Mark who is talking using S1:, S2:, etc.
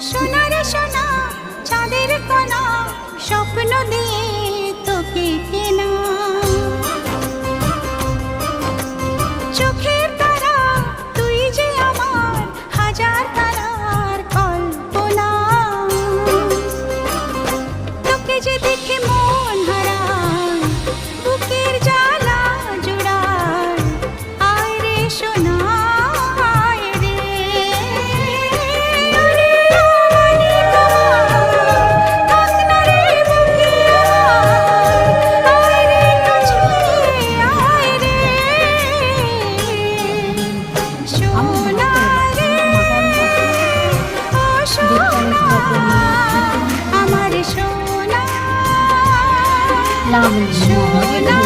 S1: সোনা রে সোনা চাঁদের কণা স্বপ্ন দিয়ে তোকে কেনা চোখের তারা তুই যে আমার হাজার তারার কল্পনা তোকে যে দেখে মন হারায় বুকের জ্বালা জোড়ায় আয় রে সোনা আয় রে ওরে আমানি তোমার থাক না রে বুকে আয় রে কাছে আয় রে সোনা রে ও সোনা আমার সোনা
S2: লাবণ্য
S1: সোনা